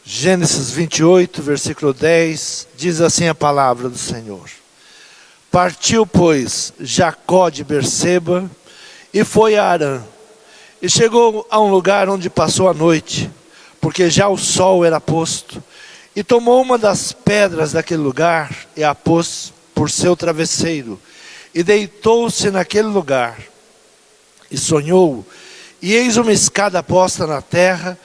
Gênesis 28, versículo 10, diz assim a palavra do Senhor. Partiu, pois, Jacó de Berseba e foi a Harã. E chegou a um lugar onde passou a noite, porque já o sol era posto. E tomou uma das pedras daquele lugar e a pôs por seu travesseiro. E deitou-se naquele lugar. E sonhou, e eis uma escada posta na terra,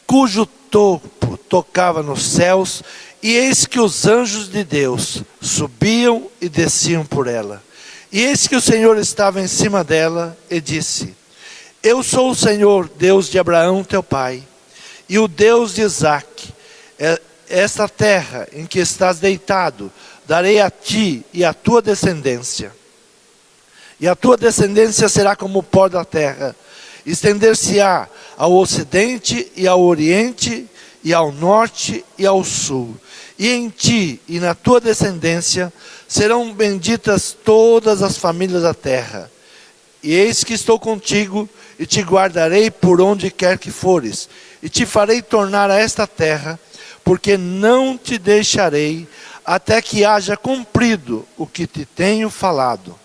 cujo topo tocava nos céus, e eis que os anjos de Deus subiam e desciam por ela. E eis que o Senhor estava em cima dela e disse: Eu sou o Senhor, Deus de Abraão teu pai, e o Deus de Isaque. Esta terra em que estás deitado, darei a ti e à tua descendência. E a tua descendência será como o pó da terra, estender-se-á ao ocidente e ao oriente, e ao norte e ao sul. E em ti e na tua descendência serão benditas todas as famílias da terra. E eis que estou contigo, e te guardarei por onde quer que fores, e te farei tornar a esta terra, porque não te deixarei, até que haja cumprido o que te tenho falado.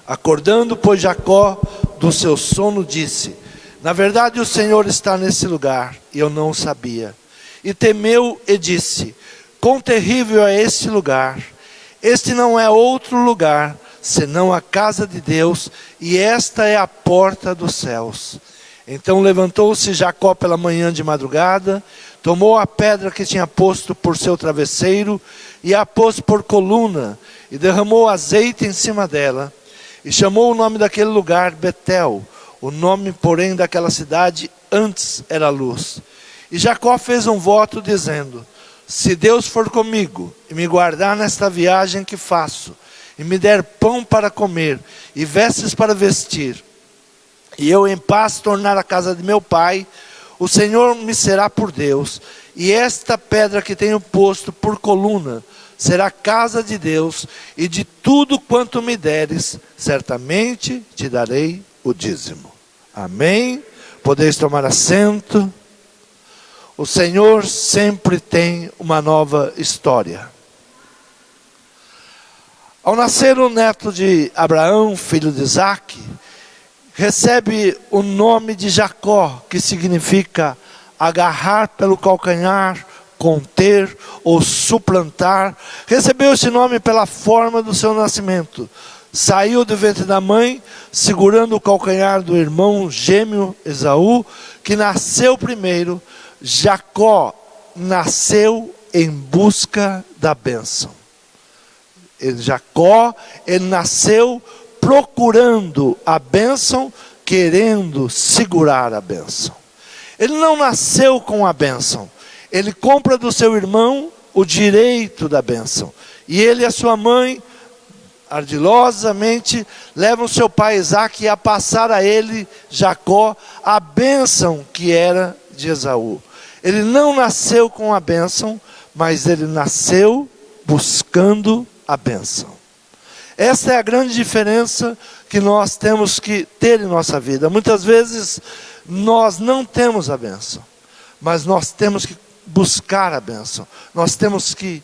Acordando, pois, Jacó do seu sono, disse: Na verdade o Senhor está nesse lugar, e eu não o sabia. E temeu e disse: Quão terrível é este lugar! Este não é outro lugar, senão a casa de Deus, e esta é a porta dos céus. Então levantou-se Jacó pela manhã de madrugada, tomou a pedra que tinha posto por seu travesseiro, e a pôs por coluna, e derramou azeite em cima dela, e chamou o nome daquele lugar Betel. O nome, porém, daquela cidade antes era Luz. E Jacó fez um voto dizendo: Se Deus for comigo, e me guardar nesta viagem que faço, e me der pão para comer, e vestes para vestir, e eu em paz tornar a casa de meu pai, o Senhor me será por Deus, e esta pedra que tenho posto por coluna será casa de Deus, e de tudo quanto me deres, certamente te darei o dízimo. Amém? Podeis tomar assento. O Senhor sempre tem uma nova história. Ao nascer o neto de Abraão, filho de Isaque, recebe o nome de Jacó, que significa agarrar pelo calcanhar, conter ou suplantar. Recebeu esse nome pela forma do seu nascimento. Saiu do ventre da mãe, segurando o calcanhar do irmão gêmeo Esaú, que nasceu primeiro. Jacó nasceu em busca da bênção. Jacó, ele nasceu procurando a bênção, querendo segurar a bênção. Ele não nasceu com a bênção. Ele compra do seu irmão o direito da bênção. E ele e a sua mãe, ardilosamente, levam seu pai Isaque a passar a ele, Jacó, a bênção que era de Esaú. Ele não nasceu com a bênção, mas ele nasceu buscando a bênção. Essa é a grande diferença que nós temos que ter em nossa vida. Muitas vezes nós não temos a bênção, mas nós temos que buscar a bênção. Nós temos que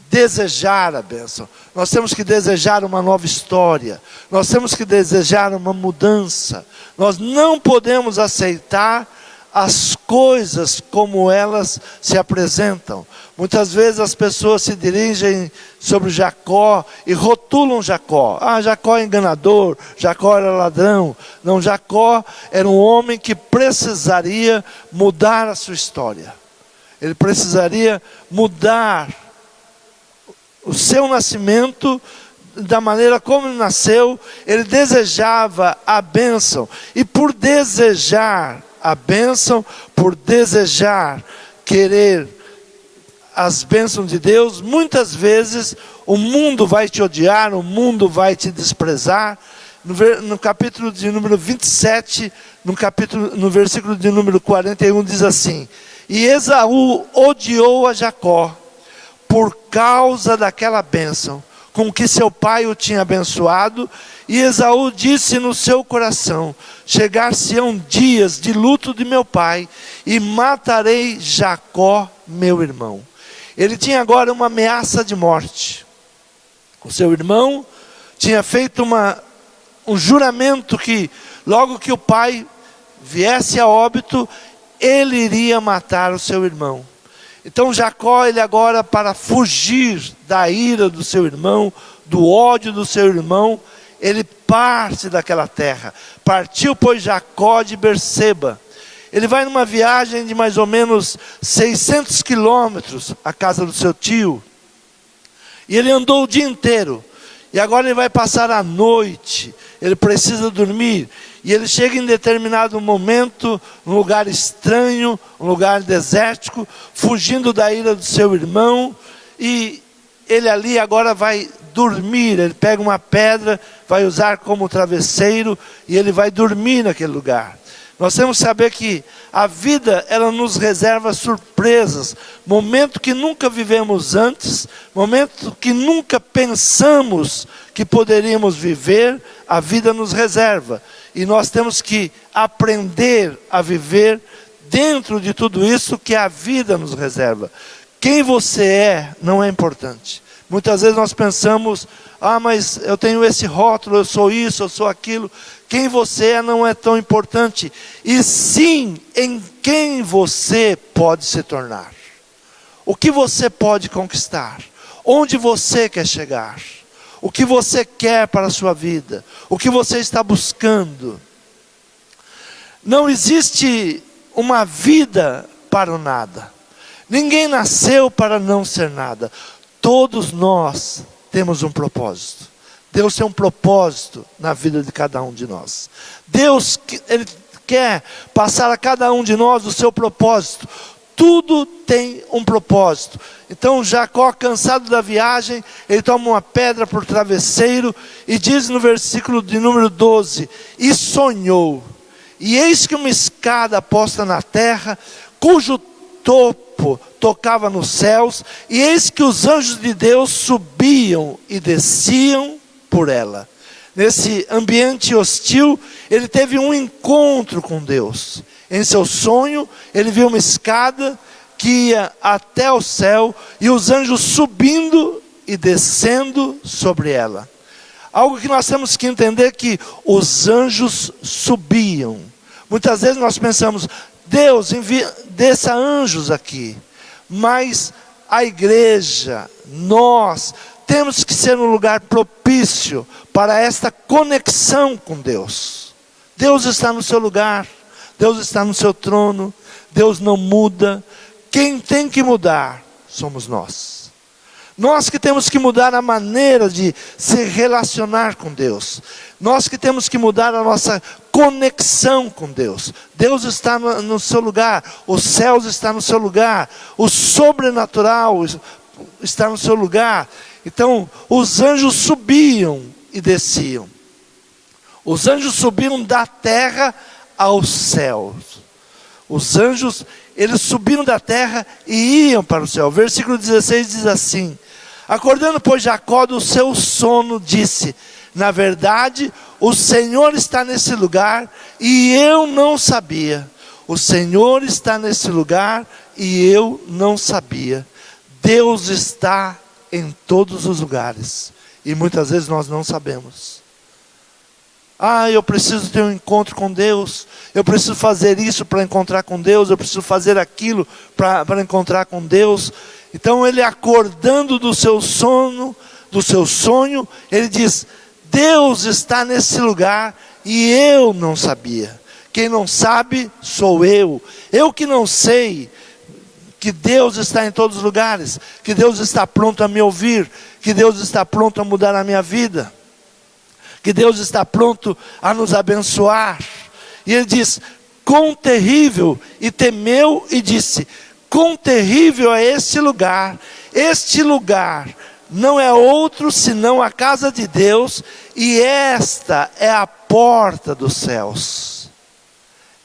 desejar a bênção. Nós temos que desejar uma nova história. Nós temos que desejar uma mudança. Nós não podemos aceitar as coisas como elas se apresentam. Muitas vezes as pessoas se dirigem sobre Jacó e rotulam Jacó. Jacó é enganador, Jacó era ladrão. Não, Jacó era um homem que precisaria mudar a sua história. Ele precisaria mudar o seu nascimento, da maneira como ele nasceu. Ele desejava a bênção, e por desejar a bênção, por desejar, querer as bênçãos de Deus, muitas vezes o mundo vai te odiar, o mundo vai te desprezar. No capítulo de número 27, no versículo de número 41, diz assim: E Esaú odiou a Jacó por causa daquela bênção com que seu pai o tinha abençoado, E Esaú disse no seu coração: chegar-se-ão dias de luto de meu pai, e matarei Jacó, meu irmão. Ele tinha agora uma ameaça de morte. O seu irmão tinha feito um juramento que logo que o pai viesse a óbito, ele iria matar o seu irmão. Então Jacó, ele agora, para fugir da ira do seu irmão, do ódio do seu irmão, ele parte daquela terra. Partiu, pois, Jacó de Berseba. Ele vai numa viagem de mais ou menos 600 quilômetros à casa do seu tio. E ele andou o dia inteiro. E agora ele vai passar a noite. Ele precisa dormir. E ele chega em determinado momento, num lugar estranho, um lugar desértico, fugindo da ira do seu irmão. E ele ali agora vai dormir. Ele pega uma pedra, vai usar como travesseiro, e ele vai dormir naquele lugar. Nós temos que saber que a vida, ela nos reserva surpresas, momento que nunca vivemos antes, momento que nunca pensamos que poderíamos viver, a vida nos reserva. E nós temos que aprender a viver dentro de tudo isso que a vida nos reserva. Quem você é não é importante. Muitas vezes nós pensamos: mas eu tenho esse rótulo, eu sou isso, eu sou aquilo. Quem você é não é tão importante, e sim em quem você pode se tornar. O que você pode conquistar, onde você quer chegar, o que você quer para a sua vida, o que você está buscando. Não existe uma vida para o nada. Ninguém nasceu para não ser nada. Todos nós temos um propósito. Deus tem um propósito na vida de cada um de nós. Deus, Ele quer passar a cada um de nós o seu propósito. Tudo tem um propósito. Então Jacó, cansado da viagem, ele toma uma pedra por travesseiro e diz no versículo de número 12: e sonhou, e eis que uma escada posta na terra, cujo topo tocava nos céus, e eis que os anjos de Deus subiam e desciam por ela. Nesse ambiente hostil, ele teve um encontro com Deus. Em seu sonho, ele viu uma escada que ia até o céu, e os anjos subindo e descendo sobre ela. Algo que nós temos que entender, que os anjos subiam. Muitas vezes nós pensamos: Deus, desça anjos aqui. Mas a igreja, nós temos que ser um lugar propício para esta conexão com Deus. Deus está no seu lugar, Deus está no seu trono, Deus não muda. Quem tem que mudar somos nós. Nós que temos que mudar a maneira de se relacionar com Deus. Nós que temos que mudar a nossa conexão com Deus. Deus está no seu lugar, os céus estão no seu lugar, o sobrenatural está no seu lugar. Então os anjos subiam e desciam. Os anjos subiram da terra aos céus. Os anjos, eles subiram da terra e iam para o céu. Versículo 16 diz assim: acordando, pois, Jacó do seu sono, disse: na verdade, o Senhor está nesse lugar e eu não sabia. O Senhor está nesse lugar e eu não sabia. Deus está em todos os lugares e muitas vezes nós não sabemos. Eu preciso ter um encontro com Deus, eu preciso fazer isso para encontrar com Deus, eu preciso fazer aquilo para encontrar com Deus. Então ele, acordando do seu sono, do seu sonho, ele diz: Deus está nesse lugar e eu não sabia. Quem não sabe sou eu que não sei que Deus está em todos os lugares, que Deus está pronto a me ouvir, que Deus está pronto a mudar a minha vida, que Deus está pronto a nos abençoar. E ele diz: quão terrível, e temeu e disse: quão terrível é este lugar não é outro senão a casa de Deus, e esta é a porta dos céus.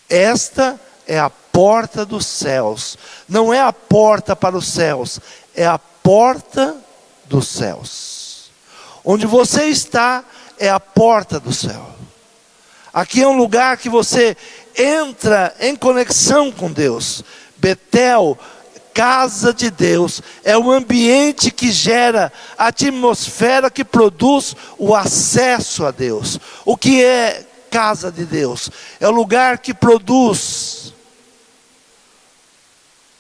Esta é a porta dos céus. Não é a porta para os céus, é a porta dos céus. Onde você está é a porta do céu. Aqui é um lugar que você entra em conexão com Deus. Betel, casa de Deus, é o ambiente que gera a atmosfera que produz o acesso a Deus. O que é casa de Deus? É o lugar que produz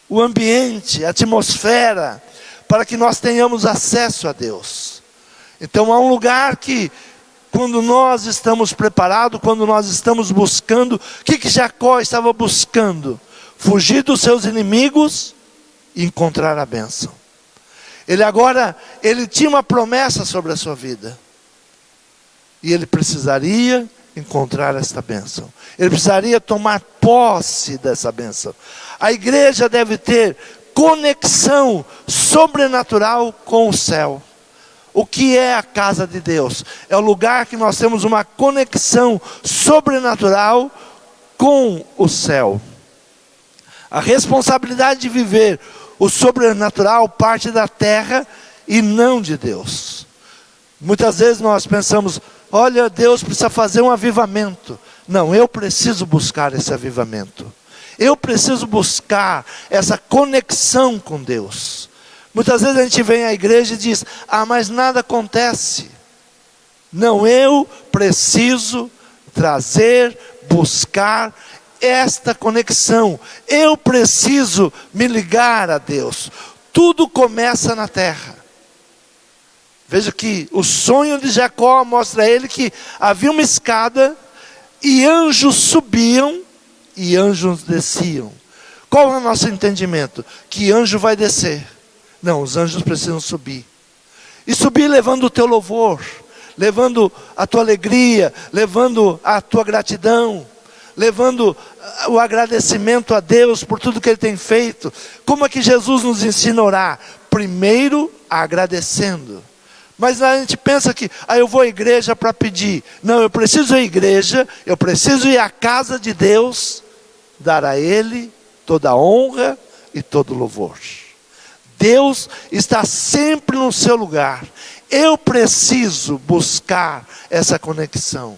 o ambiente, a atmosfera, para que nós tenhamos acesso a Deus. Então há um lugar que, quando nós estamos preparados, quando nós estamos buscando, o que Jacó estava buscando? Fugir dos seus inimigos e encontrar a bênção. Ele tinha uma promessa sobre a sua vida. E ele precisaria encontrar esta bênção. Ele precisaria tomar posse dessa bênção. A igreja deve ter conexão sobrenatural com o céu. O que é a casa de Deus? É o lugar que nós temos uma conexão sobrenatural com o céu. A responsabilidade de viver o sobrenatural parte da terra e não de Deus. Muitas vezes nós pensamos, olha, Deus precisa fazer um avivamento. Não, eu preciso buscar esse avivamento. Eu preciso buscar essa conexão com Deus. Muitas vezes a gente vem à igreja e diz, mas nada acontece. Não, eu preciso trazer, buscar esta conexão. Eu preciso me ligar a Deus. Tudo começa na terra. Veja que o sonho de Jacó mostra a ele que havia uma escada e anjos subiam e anjos desciam. Qual é o nosso entendimento? Que anjo vai descer? Não, os anjos precisam subir. E subir levando o teu louvor, levando a tua alegria, levando a tua gratidão, levando o agradecimento a Deus por tudo que Ele tem feito. Como é que Jesus nos ensina a orar? Primeiro agradecendo. Mas a gente pensa que, eu vou à igreja para pedir. Não, eu preciso ir à igreja, eu preciso ir à casa de Deus, dar a Ele toda a honra e todo o louvor. Deus está sempre no seu lugar. Eu preciso buscar essa conexão.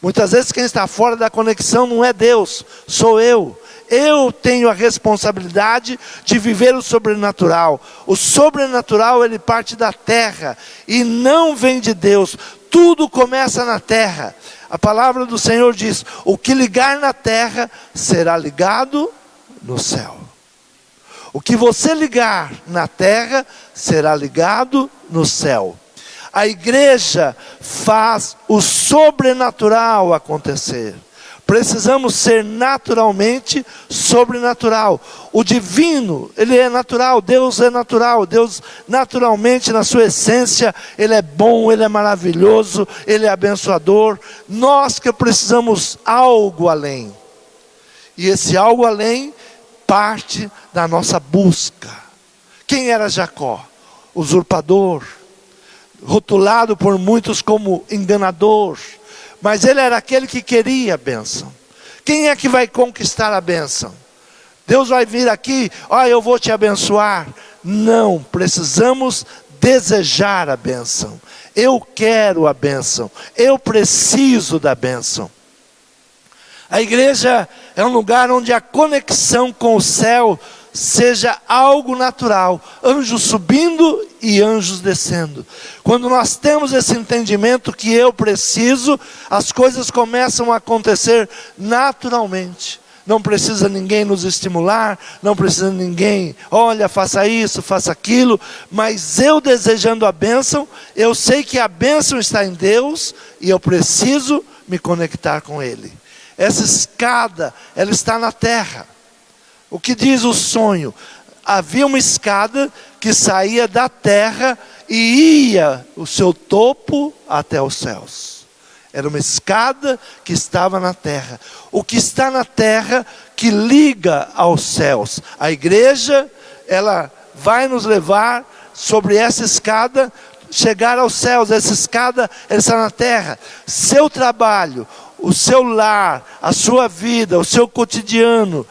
Muitas vezes quem está fora da conexão não é Deus, sou eu. Eu tenho a responsabilidade de viver o sobrenatural. O sobrenatural, ele parte da terra e não vem de Deus. Tudo começa na terra. A palavra do Senhor diz, o que ligar na terra será ligado no céu. O que você ligar na terra será ligado no céu. A igreja faz o sobrenatural acontecer. Precisamos ser naturalmente sobrenatural. O divino, ele é natural, Deus é natural. Deus naturalmente na sua essência, Ele é bom, Ele é maravilhoso, Ele é abençoador. Nós que precisamos algo além. E esse algo além parte da nossa busca. Quem era Jacó? Usurpador, rotulado por muitos como enganador. Mas ele era aquele que queria a bênção. Quem é que vai conquistar a bênção? Deus vai vir aqui, eu vou te abençoar. Não, precisamos desejar a bênção. Eu quero a bênção. Eu preciso da bênção. A igreja é um lugar onde a conexão com o céu seja algo natural. Anjos subindo e anjos descendo. Quando nós temos esse entendimento que eu preciso, as coisas começam a acontecer naturalmente. Não precisa ninguém nos estimular, não precisa ninguém, olha, faça isso, faça aquilo. Mas eu desejando a bênção, eu sei que a bênção está em Deus e eu preciso me conectar com Ele. Essa escada, ela está na terra. O que diz o sonho? Havia uma escada que saía da terra e ia o seu topo até os céus. Era uma escada que estava na terra. O que está na terra que liga aos céus. A igreja, ela vai nos levar sobre essa escada, chegar aos céus. Essa escada, ela está na terra. Seu trabalho, o seu lar, a sua vida, o seu cotidiano,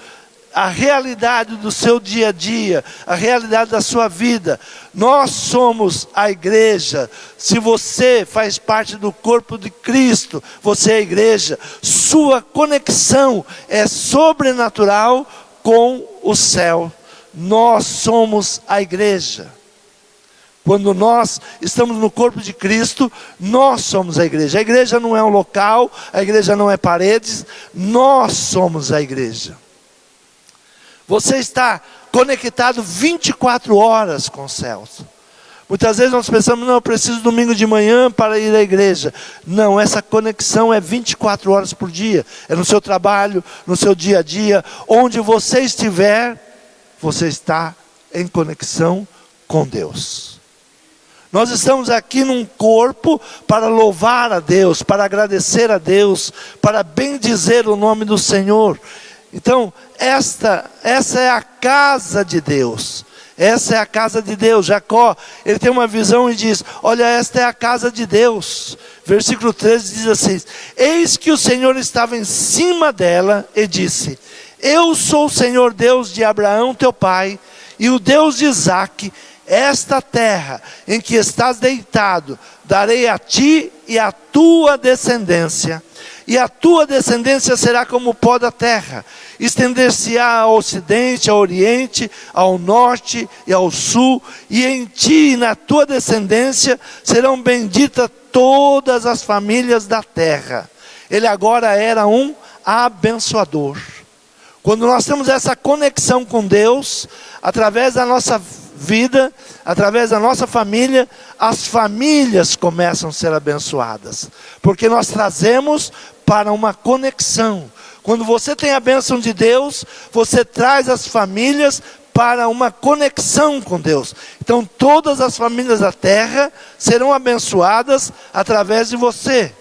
a realidade do seu dia a dia, a realidade da sua vida. Nós somos a igreja. Se você faz parte do corpo de Cristo, você é a igreja. Sua conexão é sobrenatural com o céu. Nós somos a igreja. Quando nós estamos no corpo de Cristo, nós somos a igreja. A igreja não é um local, a igreja não é paredes, nós somos a igreja. Você está conectado 24 horas com os céus. Muitas vezes nós pensamos, não, eu preciso domingo de manhã para ir à igreja. Não, essa conexão é 24 horas por dia. É no seu trabalho, no seu dia a dia. Onde você estiver, você está em conexão com Deus. Nós estamos aqui num corpo para louvar a Deus, para agradecer a Deus, para bendizer o nome do Senhor. Então, essa é a casa de Deus. Essa é a casa de Deus. Jacó, ele tem uma visão e diz, olha, esta é a casa de Deus. Versículo 13 diz assim, eis que o Senhor estava em cima dela e disse, eu sou o Senhor Deus de Abraão teu pai, e o Deus de Isaque. Esta terra em que estás deitado, darei a ti e à tua descendência. E a tua descendência será como o pó da terra. Estender-se-á ao ocidente, ao oriente, ao norte e ao sul. E em ti e na tua descendência serão benditas todas as famílias da terra. Ele agora era um abençoador. Quando nós temos essa conexão com Deus, através da nossa vida, através da nossa família, as famílias começam a ser abençoadas, porque nós trazemos para uma conexão. Quando você tem a bênção de Deus, você traz as famílias para uma conexão com Deus. Então todas as famílias da terra serão abençoadas através de você.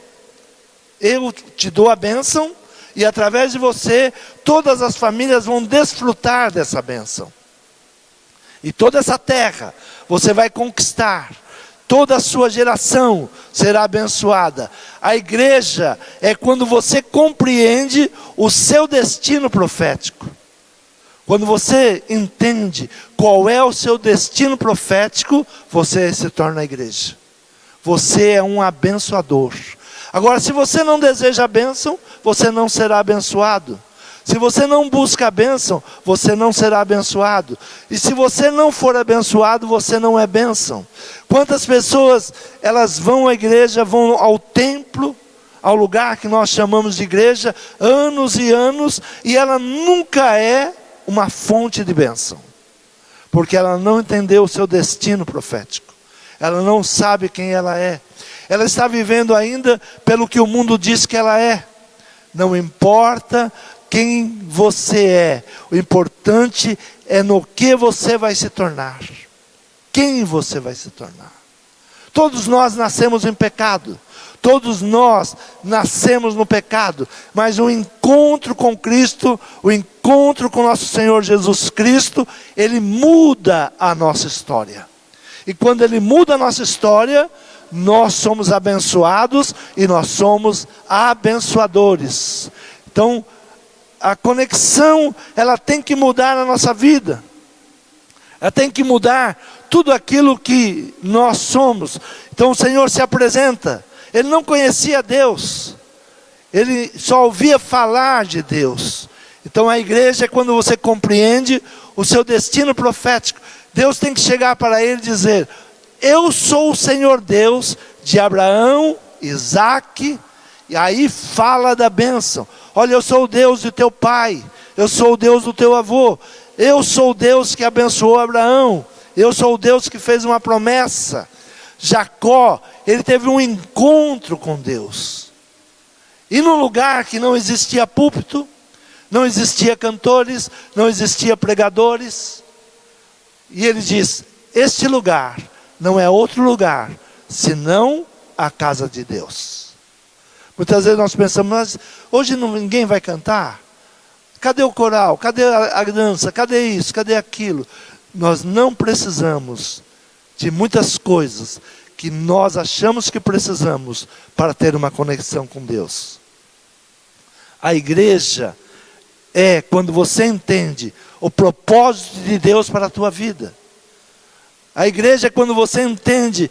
Eu te dou a bênção, e através de você, todas as famílias vão desfrutar dessa bênção. E toda essa terra você vai conquistar. Toda a sua geração será abençoada. A igreja é quando você compreende o seu destino profético. Quando você entende qual é o seu destino profético, você se torna a igreja. Você é um abençoador. Agora, se você não deseja a bênção, você não será abençoado. Se você não busca a bênção, você não será abençoado. E se você não for abençoado, você não é bênção. Quantas pessoas, elas vão à igreja, vão ao templo, ao lugar que nós chamamos de igreja, anos e anos, e ela nunca é uma fonte de bênção. Porque ela não entendeu o seu destino profético. Ela não sabe quem ela é. Ela está vivendo ainda pelo que o mundo diz que ela é. Não importa quem você é, o importante é no que você vai se tornar. Quem você vai se tornar. Todos nós nascemos em pecado. Todos nós nascemos no pecado. Mas o encontro com Cristo, o encontro com nosso Senhor Jesus Cristo, Ele muda a nossa história. E quando Ele muda a nossa história, nós somos abençoados e nós somos abençoadores. Então, a conexão, ela tem que mudar a nossa vida. Ela tem que mudar tudo aquilo que nós somos. Então o Senhor se apresenta. Ele não conhecia Deus. Ele só ouvia falar de Deus. Então a igreja é quando você compreende o seu destino profético. Deus tem que chegar para ele e dizer, eu sou o Senhor Deus de Abraão, Isaque, e aí fala da bênção. Olha, eu sou o Deus do teu pai, eu sou o Deus do teu avô, eu sou o Deus que abençoou Abraão, eu sou o Deus que fez uma promessa. Jacó, ele teve um encontro com Deus. E num lugar que não existia púlpito, não existia cantores, não existia pregadores. E ele diz, este lugar não é outro lugar, senão a casa de Deus. Muitas vezes nós pensamos, mas hoje ninguém vai cantar? Cadê o coral? Cadê a dança? Cadê isso? Cadê aquilo? Nós não precisamos de muitas coisas que nós achamos que precisamos para ter uma conexão com Deus. A igreja é quando você entende o propósito de Deus para a tua vida. A igreja é quando você entende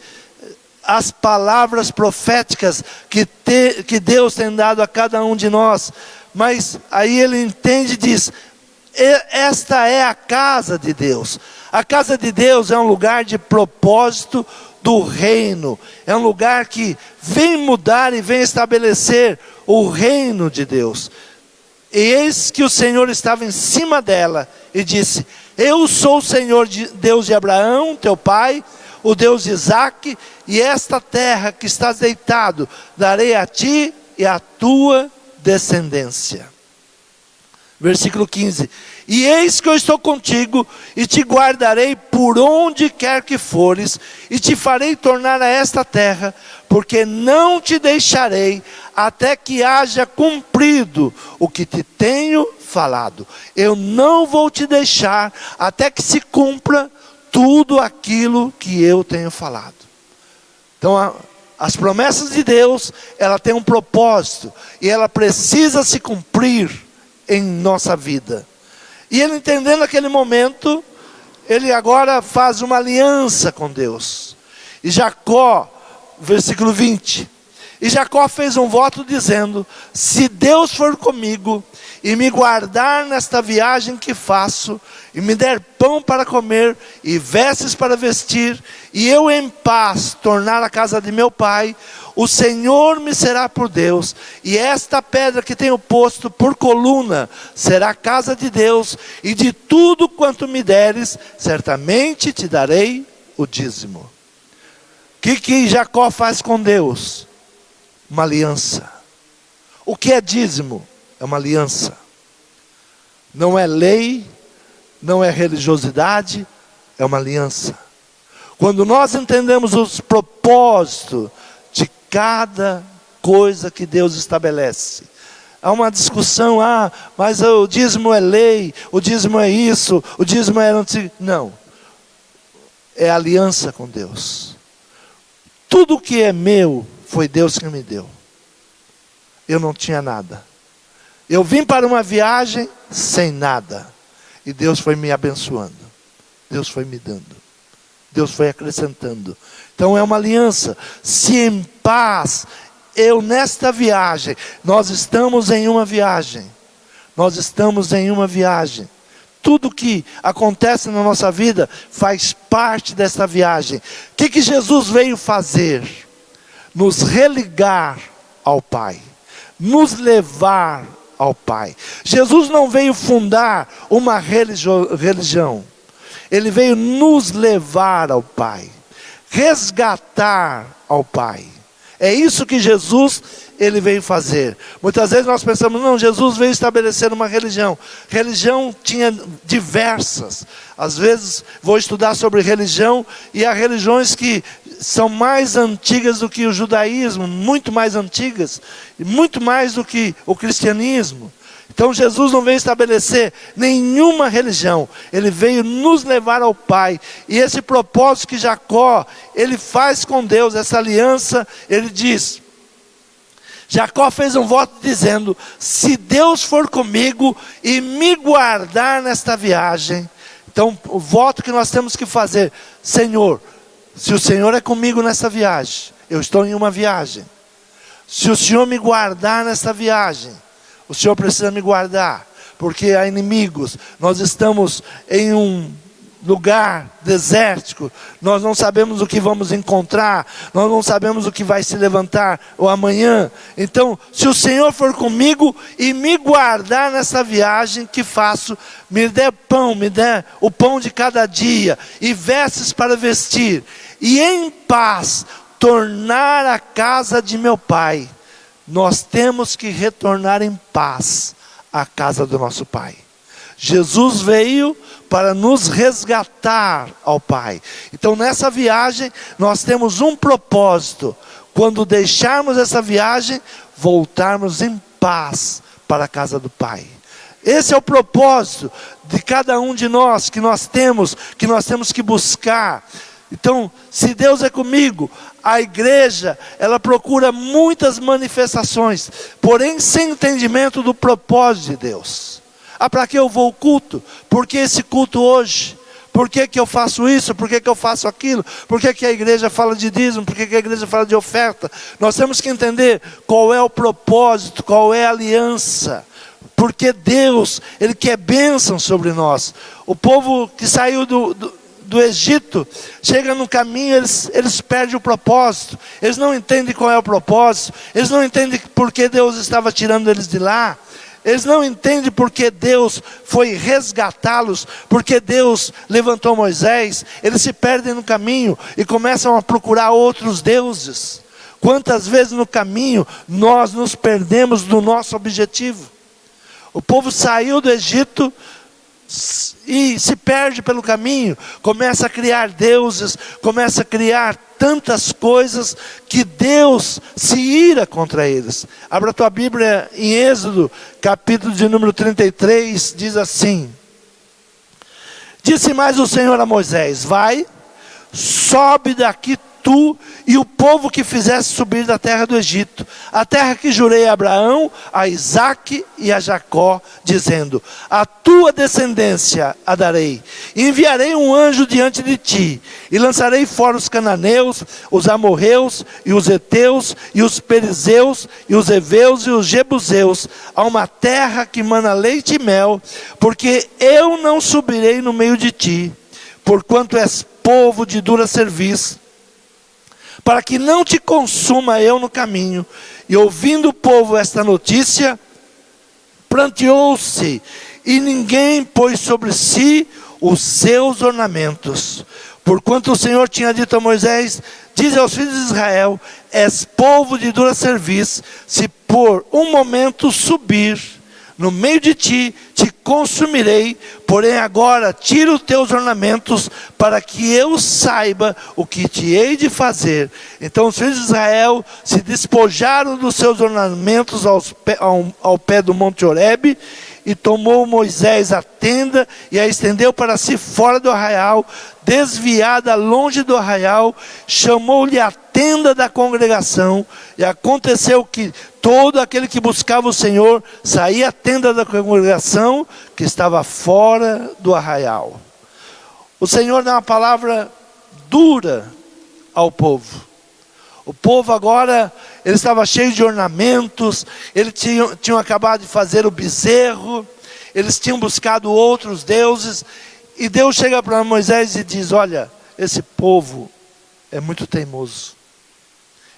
as palavras proféticas que Deus tem dado a cada um de nós. Mas aí ele entende e diz: esta é a casa de Deus. A casa de Deus é um lugar de propósito do reino. É um lugar que vem mudar e vem estabelecer o reino de Deus. E eis que o Senhor estava em cima dela e disse: eu sou o Senhor, Deus de Abraão, teu pai, o Deus de Isaque, e esta terra que estás deitado, darei a ti e à tua descendência. Versículo 15: e eis que eu estou contigo, e te guardarei por onde quer que fores, e te farei tornar a esta terra, porque não te deixarei, até que haja cumprido o que te tenho falado. Eu não vou te deixar, até que se cumpra tudo aquilo que eu tenho falado. Então, as promessas de Deus, ela tem um propósito, e ela precisa se cumprir em nossa vida. E ele, entendendo aquele momento, ele agora faz uma aliança com Deus. E Jacó, versículo 20, e Jacó fez um voto dizendo: se Deus for comigo e me guardar nesta viagem que faço, e me der pão para comer e vestes para vestir, e eu em paz tornar a casa de meu pai, o Senhor me será por Deus, e esta pedra que tenho posto por coluna será a casa de Deus, e de tudo quanto me deres, certamente te darei o dízimo. O que Jacó faz com Deus? Uma aliança. O que é dízimo? É uma aliança. Não é lei, não é religiosidade, é uma aliança. Quando nós entendemos os propósitos de cada coisa que Deus estabelece. Há uma discussão: mas o dízimo é lei, o dízimo é isso, o dízimo é... Não, é aliança com Deus. Tudo que é meu, foi Deus que me deu. Eu não tinha nada. Eu vim para uma viagem sem nada, e Deus foi me abençoando, Deus foi me dando, Deus foi acrescentando. Então é uma aliança. Se em paz, eu nesta viagem, nós estamos em uma viagem, tudo que acontece na nossa vida, faz parte dessa viagem. O que Jesus veio fazer? Nos religar ao Pai, nos levar ao Pai. Jesus não veio fundar uma religião, Ele veio nos levar ao Pai, resgatar ao Pai. É isso que Jesus, Ele veio fazer. Muitas vezes nós pensamos: não, Jesus veio estabelecer uma religião. Religião tinha diversas. Às vezes vou estudar sobre religião, e há religiões que são mais antigas do que o judaísmo, muito mais antigas, e muito mais do que o cristianismo. Então Jesus não veio estabelecer nenhuma religião, Ele veio nos levar ao Pai. E esse propósito que Jacó, ele faz com Deus, essa aliança, ele diz... Jacó fez um voto dizendo: se Deus for comigo e me guardar nesta viagem. Então o voto que nós temos que fazer: Senhor, se o Senhor é comigo nessa viagem, eu estou em uma viagem. Se o Senhor me guardar nessa viagem, o Senhor precisa me guardar, porque há inimigos. Nós estamos em um lugar desértico, nós não sabemos o que vamos encontrar, nós não sabemos o que vai se levantar ou amanhã. Então, se o Senhor for comigo e me guardar nessa viagem que faço, me der pão, me der o pão de cada dia, e vestes para vestir, e em paz tornar a casa de meu pai. Nós temos que retornar em paz à casa do nosso Pai. Jesus veio para nos resgatar ao Pai. Então nessa viagem nós temos um propósito: quando deixarmos essa viagem, voltarmos em paz para a casa do Pai. Esse é o propósito de cada um de nós, que nós temos que buscar. Então, se Deus é comigo, a igreja, ela procura muitas manifestações, porém sem entendimento do propósito de Deus. Ah, para que eu vou ao culto? Por que esse culto hoje? Por que eu faço isso? Por que eu faço aquilo? Por que a igreja fala de dízimo? Por que a igreja fala de oferta? Nós temos que entender qual é o propósito, qual é a aliança. Porque Deus, Ele quer bênção sobre nós. O povo que saiu do Egito, chega no caminho, eles perdem o propósito. Eles não entendem qual é o propósito. Eles não entendem por que Deus estava tirando eles de lá. Eles não entendem porque Deus foi resgatá-los, porque Deus levantou Moisés. Eles se perdem no caminho e começam a procurar outros deuses. Quantas vezes no caminho nós nos perdemos do nosso objetivo? O povo saiu do Egito e se perde pelo caminho, começa a criar deuses, começa a criar tantas coisas que Deus se ira contra eles. Abra a tua Bíblia em Êxodo, capítulo de número 33, diz assim: disse mais o Senhor a Moisés: vai, sobe daqui tu e o povo que fizesse subir da terra do Egito, a terra que jurei a Abraão, a Isaque e a Jacó, dizendo: a tua descendência a darei, e enviarei um anjo diante de ti, e lançarei fora os cananeus, os amorreus, e os heteus, e os perizeus, e os heveus, e os jebuseus, a uma terra que mana leite e mel, porque eu não subirei no meio de ti, porquanto és povo de dura cerviz, para que não te consuma eu no caminho. E ouvindo o povo esta notícia, pranteou-se, e ninguém pôs sobre si os seus ornamentos. Porquanto o Senhor tinha dito a Moisés: dize aos filhos de Israel: és povo de dura cerviz, se por um momento subir no meio de ti, te consumirei, porém agora tira os teus ornamentos, para que eu saiba o que te hei de fazer. Então os filhos de Israel se despojaram dos seus ornamentos ao pé do monte Horebe, e tomou Moisés a tenda, e a estendeu para si fora do arraial, desviada longe do arraial, chamou-lhe a tenda da congregação, e aconteceu que todo aquele que buscava o Senhor, saía à tenda da congregação, que estava fora do arraial. O Senhor dá uma palavra dura ao povo. O povo agora, ele estava cheio de ornamentos, eles tinham acabado de fazer o bezerro, eles tinham buscado outros deuses, e Deus chega para Moisés e diz: olha, esse povo é muito teimoso,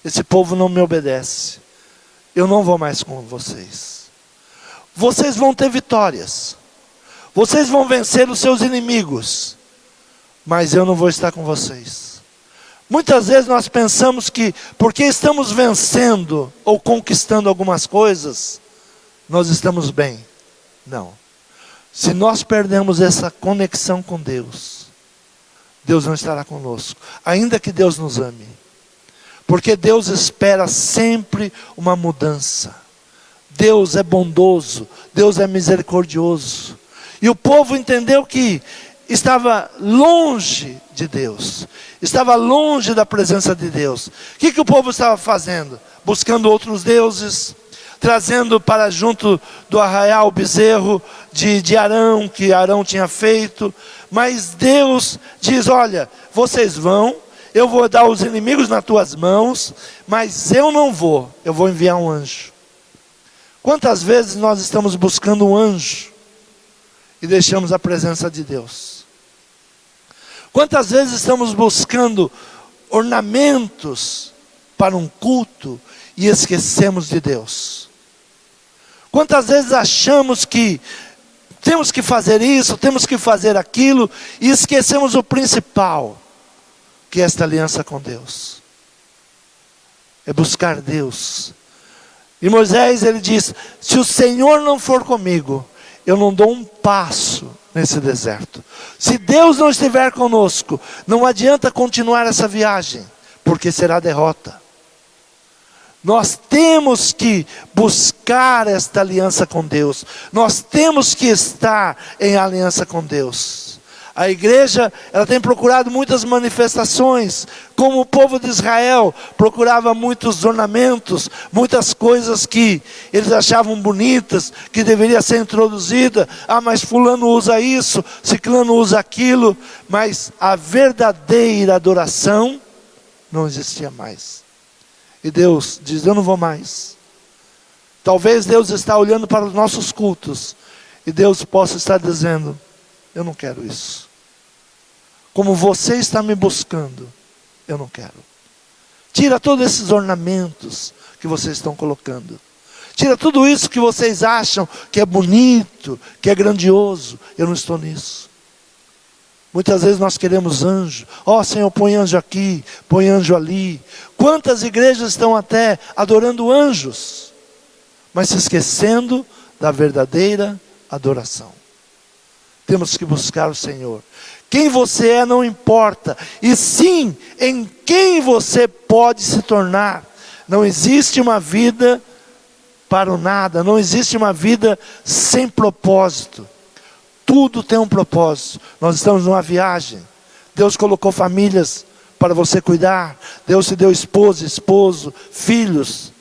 esse povo não me obedece, eu não vou mais com vocês. Vocês vão ter vitórias, vocês vão vencer os seus inimigos, mas eu não vou estar com vocês. Muitas vezes nós pensamos que porque estamos vencendo ou conquistando algumas coisas, nós estamos bem. Não. Se nós perdemos essa conexão com Deus, Deus não estará conosco, ainda que Deus nos ame. Porque Deus espera sempre uma mudança. Deus é bondoso, Deus é misericordioso. E o povo entendeu que estava longe de Deus, estava longe da presença de Deus. O que o povo estava fazendo? Buscando outros deuses, trazendo para junto do arraial o bezerro de Arão, que Arão tinha feito. Mas Deus diz: olha, vocês vão, eu vou dar os inimigos nas tuas mãos, mas eu não vou, eu vou enviar um anjo. Quantas vezes nós estamos buscando um anjo e deixamos a presença de Deus? Quantas vezes estamos buscando ornamentos para um culto e esquecemos de Deus? Quantas vezes achamos que temos que fazer isso, temos que fazer aquilo, e esquecemos o principal, que é esta aliança com Deus. É buscar Deus. E Moisés, ele diz: se o Senhor não for comigo, eu não dou um passo nesse deserto. Se Deus não estiver conosco, não adianta continuar essa viagem, porque será derrota. Nós temos que buscar esta aliança com Deus. Nós temos que estar em aliança com Deus. A igreja, ela tem procurado muitas manifestações, como o povo de Israel procurava muitos ornamentos, muitas coisas que eles achavam bonitas, que deveria ser introduzida. Ah, mas fulano usa isso, ciclano usa aquilo, mas a verdadeira adoração não existia mais. E Deus diz: eu não vou mais. Talvez Deus está olhando para os nossos cultos, e Deus possa estar dizendo: eu não quero isso. Como você está me buscando, eu não quero. Tira todos esses ornamentos que vocês estão colocando. Tira tudo isso que vocês acham que é bonito, que é grandioso. Eu não estou nisso. Muitas vezes nós queremos anjo. Ó, Senhor, põe anjo aqui, põe anjo ali. Quantas igrejas estão até adorando anjos, mas se esquecendo da verdadeira adoração. Temos que buscar o Senhor. Quem você é não importa, e sim em quem você pode se tornar. Não existe uma vida para o nada, não existe uma vida sem propósito. Tudo tem um propósito. Nós estamos numa viagem. Deus colocou famílias para você cuidar. Deus te deu esposa, esposo, filhos.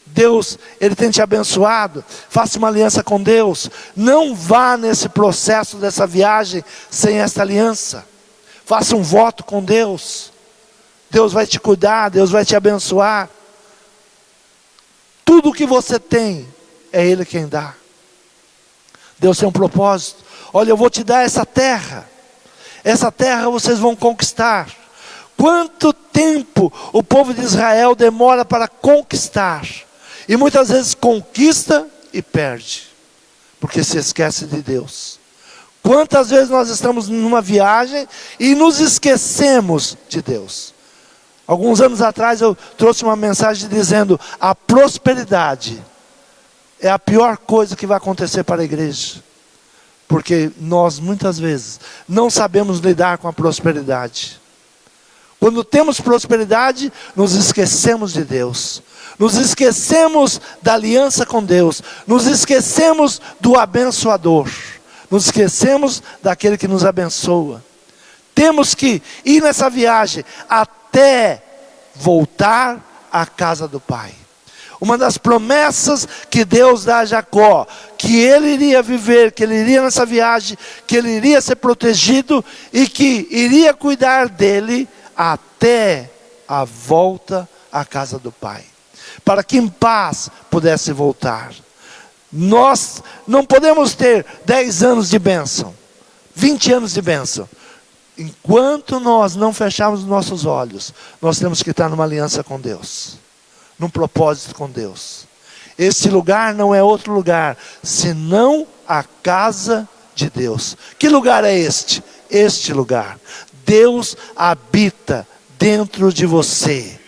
Deus, Ele tem te abençoado. Faça uma aliança com Deus. Não vá nesse processo dessa viagem sem esta aliança. Faça um voto com Deus. Deus vai te cuidar, Deus vai te abençoar. Tudo que você tem, é Ele quem dá. Deus tem um propósito. Olha, eu vou te dar essa terra. Essa terra vocês vão conquistar. Quanto tempo o povo de Israel demora para conquistar? E muitas vezes conquista e perde, porque se esquece de Deus. Quantas vezes nós estamos numa viagem e nos esquecemos de Deus? Alguns anos atrás eu trouxe uma mensagem dizendo: a prosperidade é a pior coisa que vai acontecer para a igreja. Porque nós muitas vezes não sabemos lidar com a prosperidade. Quando temos prosperidade, nos esquecemos de Deus. Nos esquecemos da aliança com Deus. Nos esquecemos do abençoador. Nos esquecemos daquele que nos abençoa. Temos que ir nessa viagem até voltar à casa do Pai. Uma das promessas que Deus dá a Jacó, que ele iria viver, que ele iria nessa viagem, que ele iria ser protegido e que iria cuidar dele até a volta à casa do Pai, para que em paz pudesse voltar. Nós não podemos ter 10 anos de bênção, 20 anos de bênção. Enquanto nós não fecharmos os nossos olhos, nós temos que estar numa aliança com Deus, num propósito com Deus. Este lugar não é outro lugar, senão a casa de Deus. Que lugar é este? Este lugar. Deus habita dentro de você.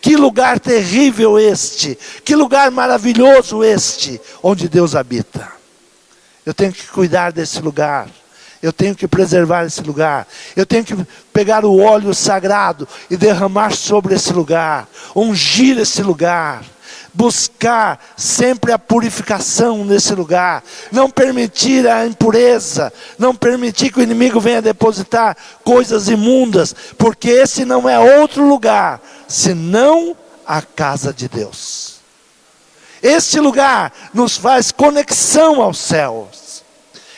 Que lugar terrível este, que lugar maravilhoso este, onde Deus habita. Eu tenho que cuidar desse lugar, eu tenho que preservar esse lugar, eu tenho que pegar o óleo sagrado e derramar sobre esse lugar, ungir esse lugar, buscar sempre a purificação nesse lugar, não permitir a impureza, não permitir que o inimigo venha depositar coisas imundas, porque esse não é outro lugar, senão a casa de Deus. Este lugar nos faz conexão aos céus.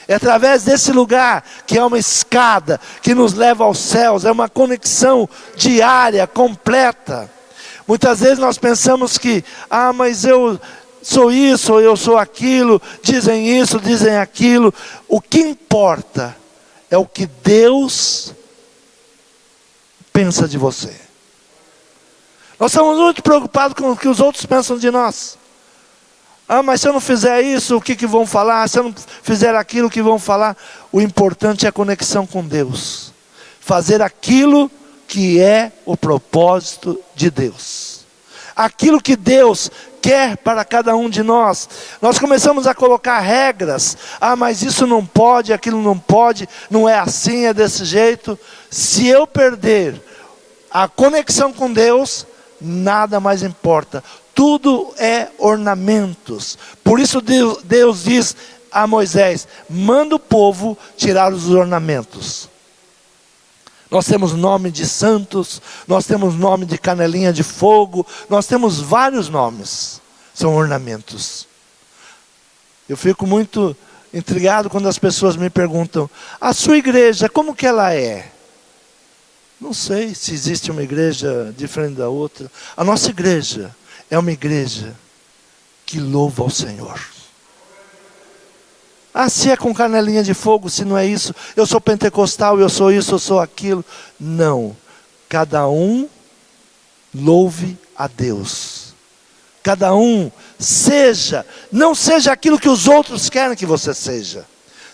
É através desse lugar que é uma escada que nos leva aos céus, é uma conexão diária, completa. Muitas vezes nós pensamos que, mas eu sou isso, ou eu sou aquilo, dizem isso, dizem aquilo. O que importa é o que Deus pensa de você. Nós estamos muito preocupados com o que os outros pensam de nós. Mas se eu não fizer isso, o que vão falar? Se eu não fizer aquilo, o que vão falar? O importante é a conexão com Deus. Fazer aquilo que é o propósito de Deus. Aquilo que Deus quer para cada um de nós. Nós começamos a colocar regras. Mas isso não pode, aquilo não pode, não é assim, é desse jeito. Se eu perder a conexão com Deus, nada mais importa. Tudo é ornamentos. Por isso Deus diz a Moisés: manda o povo tirar os ornamentos. Nós temos nome de santos, nós temos nome de canelinha de fogo, nós temos vários nomes, são ornamentos. Eu fico muito intrigado quando as pessoas me perguntam, a sua igreja, como que ela é? Não sei se existe uma igreja diferente da outra. A nossa igreja é uma igreja que louva ao Senhor. Ah, se é com canelinha de fogo, se não é isso, eu sou pentecostal, eu sou isso, eu sou aquilo. Não, cada um louve a Deus. Cada um não seja aquilo que os outros querem que você seja.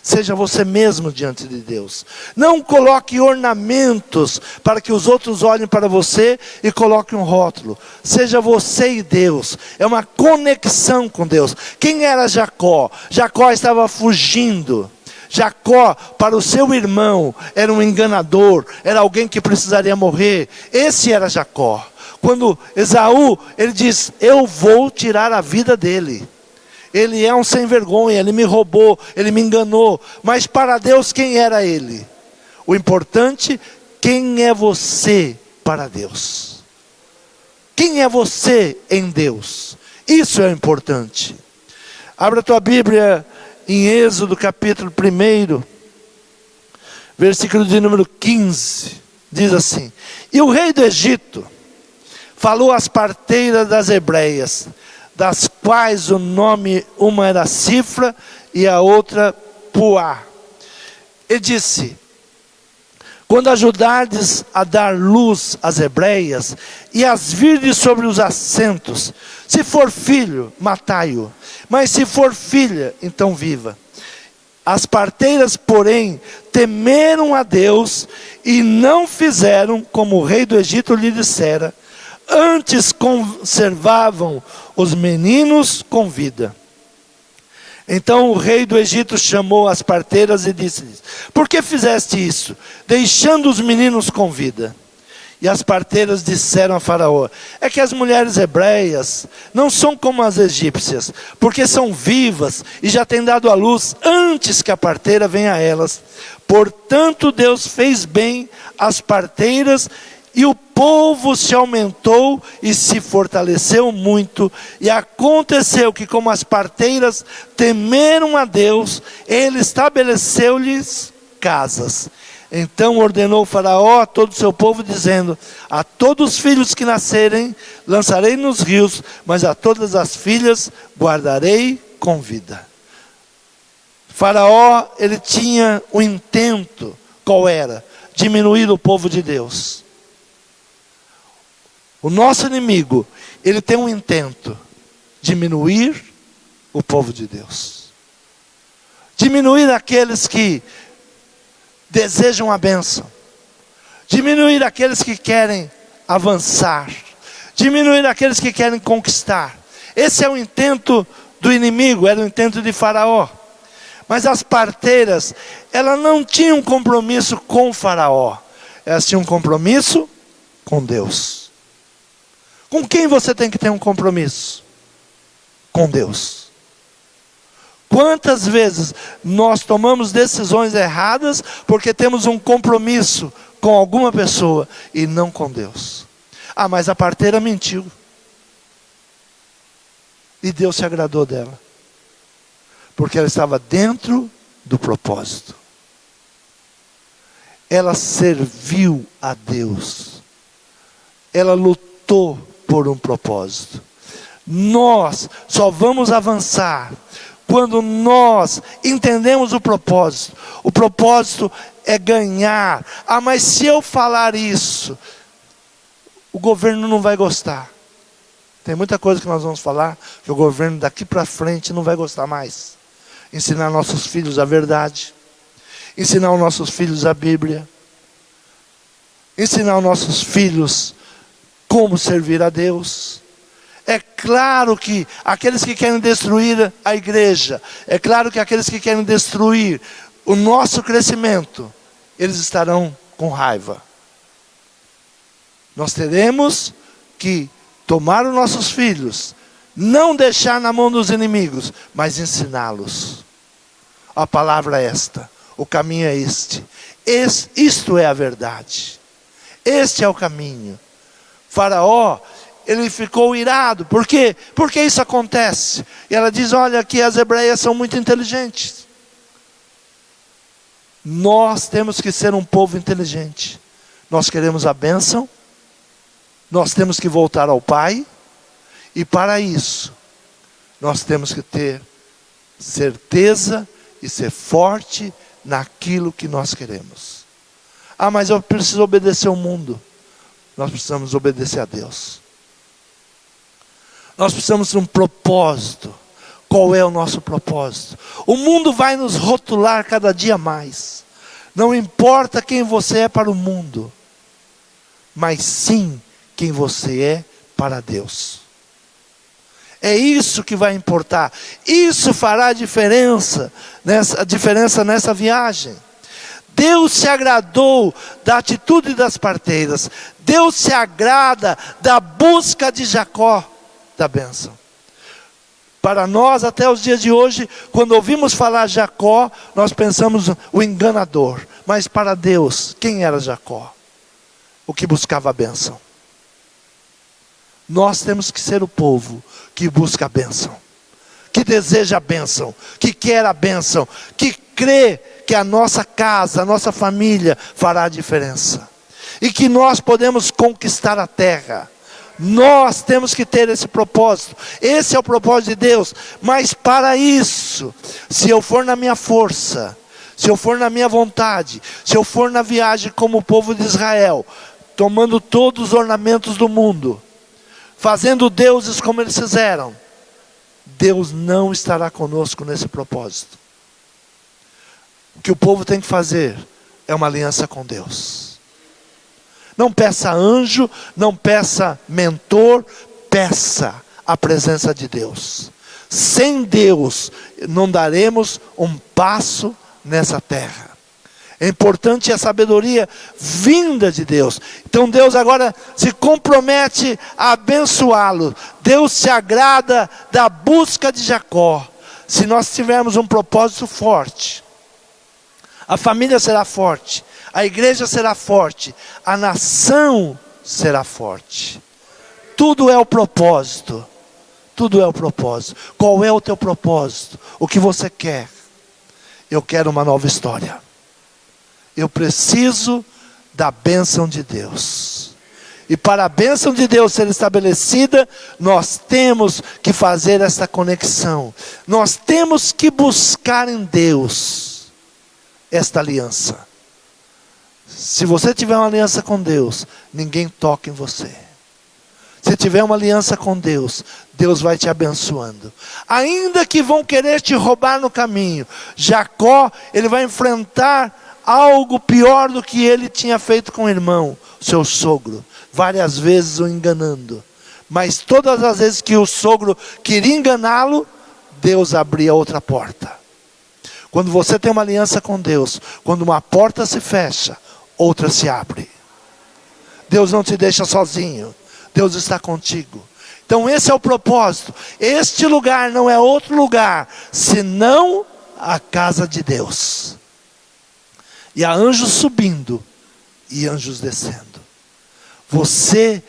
Seja você mesmo diante de Deus. Não coloque ornamentos para que os outros olhem para você e coloquem um rótulo. Seja você e Deus. É uma conexão com Deus. Quem era Jacó? Jacó estava fugindo. Jacó, para o seu irmão, era um enganador. Era alguém que precisaria morrer. Esse era Jacó. Quando Esaú, ele diz, eu vou tirar a vida dele. Ele é um sem vergonha, ele me roubou, ele me enganou. Mas para Deus, quem era ele? O importante, quem é você para Deus? Quem é você em Deus? Isso é importante. Abra a tua Bíblia em Êxodo capítulo 1, versículo de número 15. Diz assim, e o rei do Egito falou às parteiras das hebreias, das quais o nome, uma era Cifra e a outra Puá. E disse, quando ajudardes a dar luz às hebreias, e as virdes sobre os assentos, se for filho, matai-o, mas se for filha, então viva. As parteiras, porém, temeram a Deus, e não fizeram como o rei do Egito lhe dissera, antes conservavam os meninos com vida. Então o rei do Egito chamou as parteiras e disse-lhes, por que fizeste isso, deixando os meninos com vida? E as parteiras disseram a Faraó, é que as mulheres hebreias não são como as egípcias, porque são vivas e já têm dado à luz antes que a parteira venha a elas. Portanto Deus fez bem às parteiras, e o povo se aumentou e se fortaleceu muito. E aconteceu que, como as parteiras temeram a Deus, ele estabeleceu-lhes casas. Então ordenou o Faraó a todo o seu povo, dizendo, a todos os filhos que nascerem, lançarei nos rios, mas a todas as filhas guardarei com vida. Faraó, ele tinha um intento, qual era? Diminuir o povo de Deus. O nosso inimigo, ele tem um intento, diminuir o povo de Deus. Diminuir aqueles que desejam a bênção. Diminuir aqueles que querem avançar. Diminuir aqueles que querem conquistar. Esse é o intento do inimigo, era o intento de Faraó. Mas as parteiras, elas não tinham compromisso com Faraó. Elas tinham um compromisso com Deus. Com quem você tem que ter um compromisso? Com Deus. Quantas vezes nós tomamos decisões erradas porque temos um compromisso com alguma pessoa e não com Deus? Ah, mas a parteira mentiu. E Deus se agradou dela. Porque ela estava dentro do propósito. Ela serviu a Deus. Ela lutou por um propósito. Nós só vamos avançar quando nós entendemos o propósito. O propósito é ganhar. Ah, mas se eu falar isso, o governo não vai gostar. Tem muita coisa que nós vamos falar que o governo daqui para frente não vai gostar mais. Ensinar nossos filhos a verdade. Ensinar os nossos filhos a Bíblia. Ensinar os nossos filhos como servir a Deus. É claro que aqueles que querem destruir a igreja, é claro que aqueles que querem destruir o nosso crescimento, eles estarão com raiva. Nós teremos que tomar os nossos filhos, não deixar na mão dos inimigos, mas ensiná-los. A palavra é esta: O caminho é este. Isto é a verdade. Este é o caminho. Faraó, ele ficou irado. Por quê? Porque isso acontece. E ela diz, olha, que as hebreias são muito inteligentes. Nós temos que ser um povo inteligente. Nós queremos a bênção. Nós temos que voltar ao Pai. E para isso, nós temos que ter certeza e ser forte naquilo que nós queremos. Ah, mas eu preciso obedecer ao mundo. Nós precisamos obedecer a Deus. Nós precisamos de um propósito. Qual é o nosso propósito? O mundo vai nos rotular cada dia mais. Não importa quem você é para o mundo, mas sim quem você é para Deus. É isso que vai importar. Isso fará diferença nessa viagem. Deus se agradou da atitude das parteiras. Deus se agrada da busca de Jacó da bênção. Para nós, até os dias de hoje, quando ouvimos falar Jacó, nós pensamos o enganador. Mas para Deus, quem era Jacó? O que buscava a bênção. Nós temos que ser o povo que busca a bênção, que deseja a bênção, que quer a bênção, que crê que a nossa casa, a nossa família fará a diferença. E que nós podemos conquistar a terra. Nós temos que ter esse propósito. Esse é o propósito de Deus. Mas para isso, se eu for na minha força, se eu for na minha vontade, se eu for na viagem como o povo de Israel, tomando todos os ornamentos do mundo, fazendo deuses como eles fizeram, Deus não estará conosco nesse propósito. O que o povo tem que fazer é uma aliança com Deus. Não peça anjo, não peça mentor, peça a presença de Deus. Sem Deus não daremos um passo nessa terra. É importante a sabedoria vinda de Deus. Então Deus agora se compromete a abençoá-lo. Deus se agrada da busca de Jacó. Se nós tivermos um propósito forte, a família será forte, a igreja será forte, a nação será forte. Tudo é o propósito. Tudo é o propósito. Qual é o teu propósito? O que você quer? Eu quero uma nova história. Eu preciso da bênção de Deus. E para a bênção de Deus ser estabelecida, nós temos que fazer essa conexão. Nós temos que buscar em Deus esta aliança. Se você tiver uma aliança com Deus, ninguém toca em você. Se tiver uma aliança com Deus, Deus vai te abençoando. Ainda que vão querer te roubar no caminho, Jacó, ele vai enfrentar algo pior do que ele tinha feito com o irmão, seu sogro, várias vezes o enganando. Mas todas as vezes que o sogro queria enganá-lo, Deus abria outra porta. Quando você tem uma aliança com Deus, quando uma porta se fecha, outra se abre. Deus não te deixa sozinho, Deus está contigo. Então esse é o propósito. Este lugar não é outro lugar, senão a casa de Deus. E há anjos subindo e anjos descendo. Você,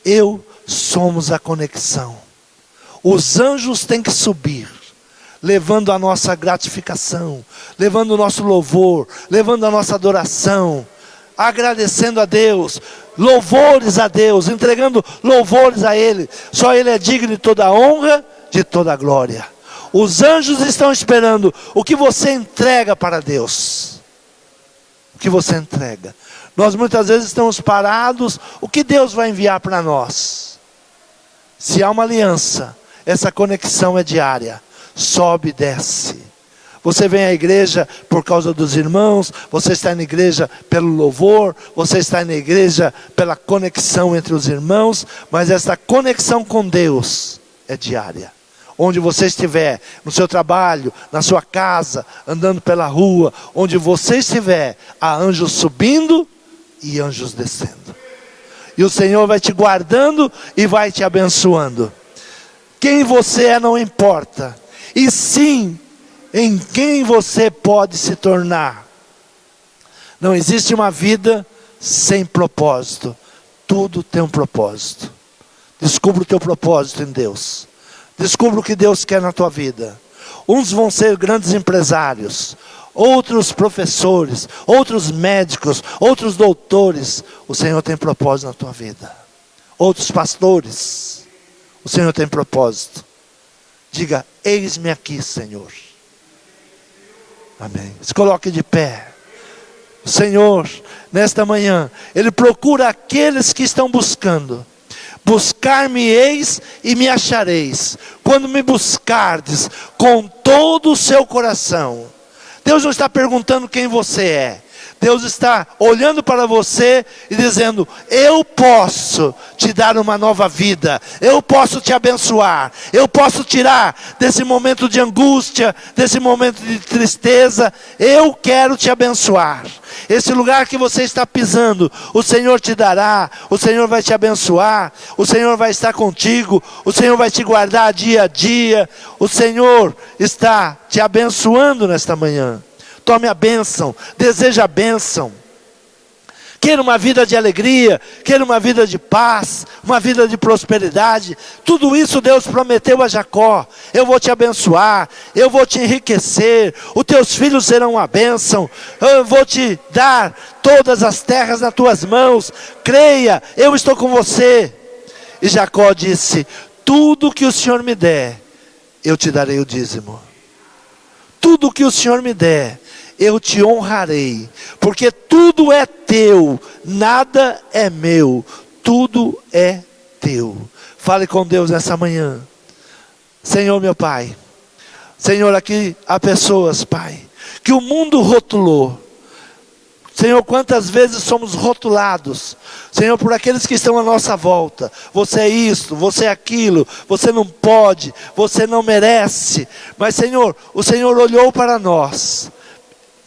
eu, somos a conexão. Os anjos têm que subir, levando a nossa gratificação, levando o nosso louvor, levando a nossa adoração, agradecendo a Deus, louvores a Deus, entregando louvores a Ele. Só Ele é digno de toda a honra, de toda a glória. Os anjos estão esperando o que você entrega para Deus. O que você entrega. Nós muitas vezes estamos parados. O que Deus vai enviar para nós? Se há uma aliança, essa conexão é diária. Sobe e desce. Você vem à igreja por causa dos irmãos. Você está na igreja pelo louvor. Você está na igreja pela conexão entre os irmãos. Mas essa conexão com Deus é diária. Onde você estiver, no seu trabalho, na sua casa, andando pela rua, onde você estiver, há anjos subindo e anjos descendo. E o Senhor vai te guardando e vai te abençoando. Quem você é não importa, e sim em quem você pode se tornar. Não existe uma vida sem propósito. Tudo tem um propósito. Descubra o teu propósito em Deus. Descubra o que Deus quer na tua vida. Uns vão ser grandes empresários, outros professores, outros médicos, outros doutores. O Senhor tem propósito na tua vida. Outros pastores. O Senhor tem propósito. Diga, eis-me aqui, Senhor. Amém. Se coloque de pé. O Senhor, nesta manhã, Ele procura aqueles que estão buscando. Buscar-me-eis e me achareis, quando me buscardes com todo o seu coração. Deus não está perguntando quem você é. Deus está olhando para você e dizendo, eu posso te dar uma nova vida, eu posso te abençoar, eu posso tirar desse momento de angústia, desse momento de tristeza, eu quero te abençoar. Esse lugar que você está pisando, o Senhor te dará, o Senhor vai te abençoar, o Senhor vai estar contigo, o Senhor vai te guardar dia a dia, o Senhor está te abençoando nesta manhã. Tome a bênção, deseja a bênção. Queira uma vida de alegria, queira uma vida de paz, uma vida de prosperidade. Tudo isso Deus prometeu a Jacó. Eu vou te abençoar, eu vou te enriquecer, os teus filhos serão uma bênção, eu vou te dar todas as terras nas tuas mãos. Creia, eu estou com você. E Jacó disse, tudo que o Senhor me der, eu te darei o dízimo. Tudo que o Senhor me der, eu te honrarei, porque tudo é teu, nada é meu, tudo é teu. Fale com Deus nessa manhã. Senhor meu Pai, Senhor, aqui há pessoas, Pai, que o mundo rotulou. Senhor, quantas vezes somos rotulados, Senhor, por aqueles que estão à nossa volta. Você é isto, você é aquilo, você não pode, você não merece. Mas Senhor, o Senhor olhou para nós,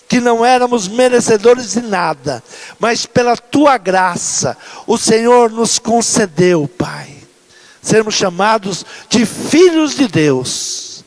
que não éramos merecedores de nada, mas pela Tua graça, o Senhor nos concedeu, Pai, sermos chamados de filhos de Deus.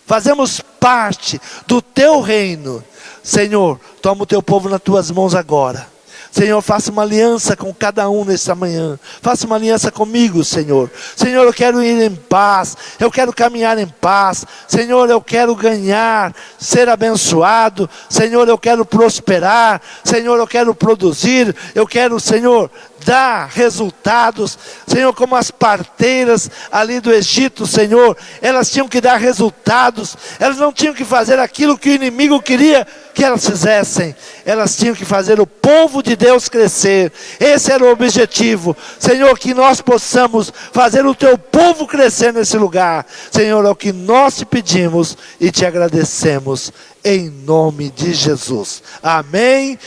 Fazemos parte do Teu reino. Senhor, toma o Teu povo nas Tuas mãos agora. Senhor, faça uma aliança com cada um nesta manhã. Faça uma aliança comigo, Senhor. Senhor, eu quero ir em paz. Eu quero caminhar em paz. Senhor, eu quero ganhar, ser abençoado. Senhor, eu quero prosperar. Senhor, eu quero produzir. Eu quero, Senhor, dar resultados. Senhor, como as parteiras ali do Egito, Senhor, elas tinham que dar resultados. Elas não tinham que fazer aquilo que o inimigo queria que elas fizessem. Elas tinham que fazer o povo de Deus crescer. Esse era o objetivo. Senhor, que nós possamos fazer o Teu povo crescer nesse lugar. Senhor, é o que nós te pedimos e te agradecemos em nome de Jesus. Amém.